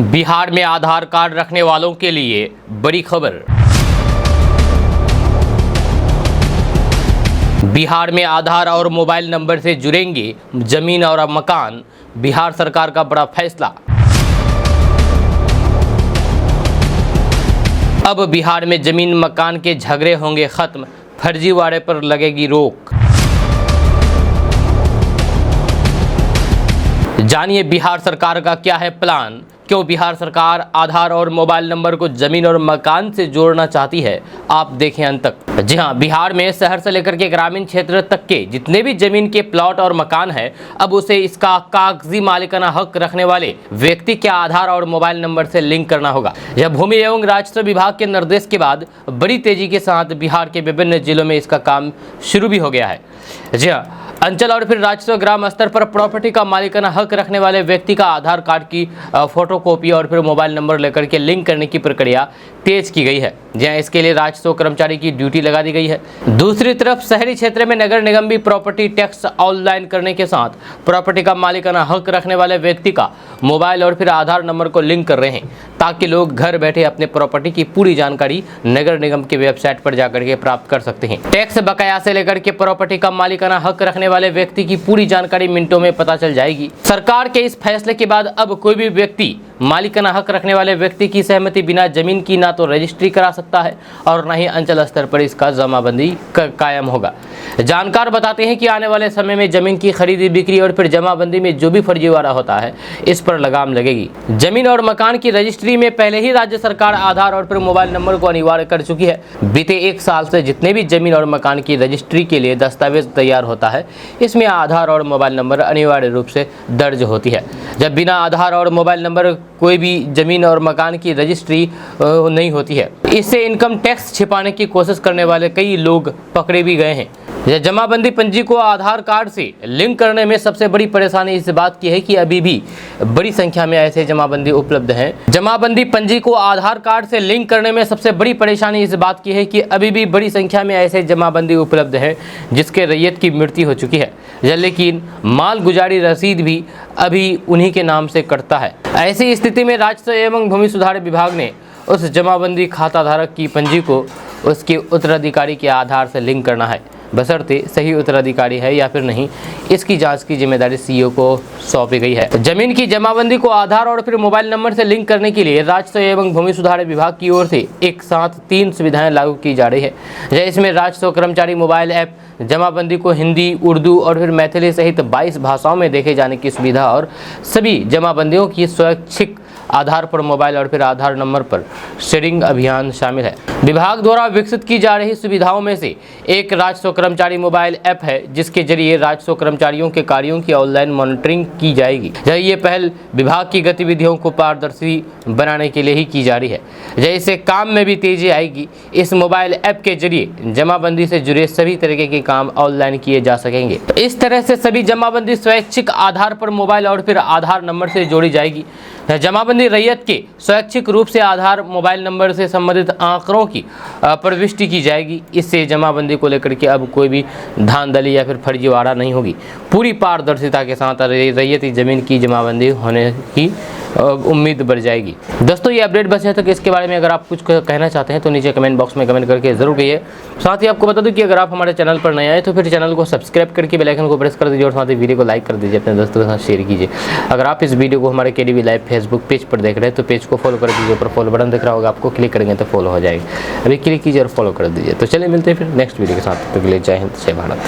बिहार में आधार कार्ड रखने वालों के लिए बड़ी खबर। बिहार में आधार और मोबाइल नंबर से जुड़ेंगे जमीन और मकान, बिहार सरकार का बड़ा फैसला। अब बिहार में जमीन मकान के झगड़े होंगे खत्म, फर्जीवाड़े पर लगेगी रोक। जानिए बिहार सरकार का क्या है प्लान, क्यों बिहार सरकार आधार और मोबाइल नंबर को जमीन और मकान से जोड़ना चाहती है, आप देखें अंत तक। जी हां, बिहार में शहर से लेकर के ग्रामीण क्षेत्र तक के जितने भी जमीन के प्लॉट और मकान है, अब उसे इसका कागजी मालिकाना हक रखने वाले व्यक्ति के आधार और मोबाइल नंबर से लिंक करना होगा। यह भूमि एवं राजस्व विभाग के निर्देश के बाद बड़ी तेजी के साथ बिहार के विभिन्न जिलों में इसका काम शुरू भी हो गया है। जी हाँ, अंचल और फिर राजस्व ग्राम स्तर पर प्रॉपर्टी का मालिकाना हक रखने वाले व्यक्ति का आधार कार्ड की फोटोकॉपी और फिर मोबाइल नंबर लेकर के लिंक करने की प्रक्रिया तेज की गई है, जहां इसके लिए राजस्व कर्मचारी की ड्यूटी लगा दी गई है। दूसरी तरफ शहरी क्षेत्र में नगर निगम भी प्रॉपर्टी टैक्स ऑनलाइन करने के साथ प्रॉपर्टी का मालिकाना हक रखने वाले व्यक्ति का मोबाइल और फिर आधार नंबर को लिंक कर रहे हैं, ताकि लोग घर बैठे अपने प्रॉपर्टी की पूरी जानकारी नगर निगम की वेबसाइट पर जाकर के प्राप्त कर सकते हैं। टैक्स बकाया से लेकर के प्रॉपर्टी का मालिकाना हक रखने वाले व्यक्ति की पूरी जानकारी मिनटों में पता चल जाएगी। सरकार के इस फैसले के बाद अब कोई भी व्यक्ति मालिकाना हक रखने वाले व्यक्ति की सहमति बिना जमीन की ना तो रजिस्ट्री करा सकता है और ना ही अंचल स्तर पर इसका जमाबंदी कायम होगा। जानकार बताते हैं कि आने वाले समय में जमीन की खरीदी बिक्री और फिर जमाबंदी में जो भी फर्जीवाड़ा होता है, इस पर लगाम लगेगी। जमीन और मकान की रजिस्ट्री में पहले ही राज्य सरकार आधार और फिर मोबाइल नंबर को अनिवार्य कर चुकी है। बीते 1 साल से जितने भी जमीन और मकान की रजिस्ट्री के लिए दस्तावेज तैयार होता है, इसमें आधार और मोबाइल नंबर अनिवार्य रूप से दर्ज होती है। जब बिना आधार और मोबाइल नंबर कोई भी जमीन और मकान की रजिस्ट्री नहीं होती है, इससे इनकम टैक्स छिपाने की कोशिश करने वाले कई लोग पकड़े भी गए हैं। जमाबंदी पंजी को आधार कार्ड से लिंक करने में सबसे बड़ी परेशानी इस बात की है कि अभी भी बड़ी संख्या में ऐसे जमाबंदी उपलब्ध हैं। जमाबंदी पंजी को आधार कार्ड से लिंक करने में सबसे बड़ी परेशानी इस बात की है कि अभी भी बड़ी संख्या में ऐसे जमाबंदी उपलब्ध हैं जिसके रैयत की मृत्यु हो चुकी है, लेकिन माल गुजारी रसीद भी अभी उन्हीं के नाम से कटता है। ऐसी स्थिति में राजस्व एवं भूमि सुधार विभाग ने उस जमाबंदी खाता धारक की पंजी को उसके उत्तराधिकारी के आधार से लिंक करना है, बशर्ते सही उत्तराधिकारी है या फिर नहीं, इसकी जांच की जिम्मेदारी सीईओ को सौंपी गई है। जमीन की जमाबंदी को आधार और फिर मोबाइल नंबर से लिंक करने के लिए राजस्व एवं भूमि सुधार विभाग की ओर से एक साथ 3 सुविधाएं लागू की जा रही है। इसमें राजस्व कर्मचारी मोबाइल ऐप जमाबंदी को हिंदी, उर्दू और फिर मैथिली सहित 22 भाषाओं में देखे जाने की सुविधा और सभी जमाबंदियों की स्वैच्छिक आधार पर मोबाइल और फिर आधार नंबर पर शेयरिंग अभियान शामिल है। विभाग द्वारा विकसित की जा रही सुविधाओं में से एक राजस्व कर्मचारी मोबाइल ऐप है, जिसके जरिए राजस्व कर्मचारियों के कार्यों की ऑनलाइन मॉनिटरिंग की जाएगी। ये पहल विभाग की गतिविधियों को पारदर्शी बनाने के लिए ही की जा रही है। इससे काम में भी तेजी आएगी। इस मोबाइल ऐप के जरिए जमाबंदी से जुड़े सभी तरीके के काम ऑनलाइन किए जा सकेंगे। इस तरह से सभी जमाबंदी स्वैच्छिक आधार पर मोबाइल और फिर आधार नंबर से जोड़ी जाएगी। जमाबंदी रैयत के स्वैच्छिक रूप से आधार मोबाइल नंबर से संबंधित आंकड़ों की प्रविष्टि की जाएगी। इससे जमाबंदी को लेकर के अब कोई भी धांधली या फिर फर्जीवाड़ा नहीं होगी। पूरी पारदर्शिता के साथ रैयती जमीन की जमाबंदी होने की उम्मीद बढ़ जाएगी। दोस्तों, ये अपडेट बस है तक। इसके बारे में अगर आप कुछ कहना चाहते हैं तो नीचे कमेंट बॉक्स में कमेंट करके जरूर कहिए। साथ ही आपको बता दूं कि अगर आप हमारे चैनल पर नए आए तो फिर चैनल को सब्सक्राइब करके बेल आइकन को प्रेस कर दीजिए और साथ ही वीडियो को लाइक कर दीजिए, अपने दोस्तों के साथ शेयर कीजिए। अगर आप इस वीडियो को हमारे केडीवी लाइव फेसबुक पेज पर देख रहे हैं तो पेज को फॉलो कर दीजिए। ऊपर फॉलो बटन दिख रहा होगा आपको, क्लिक करेंगे तो फॉलो हो जाएगी। अभी क्लिक कीजिए और फॉलो कर दीजिए। तो चलिए मिलते हैं फिर नेक्स्ट वीडियो के साथ। तो जय हिंद, जय भारत।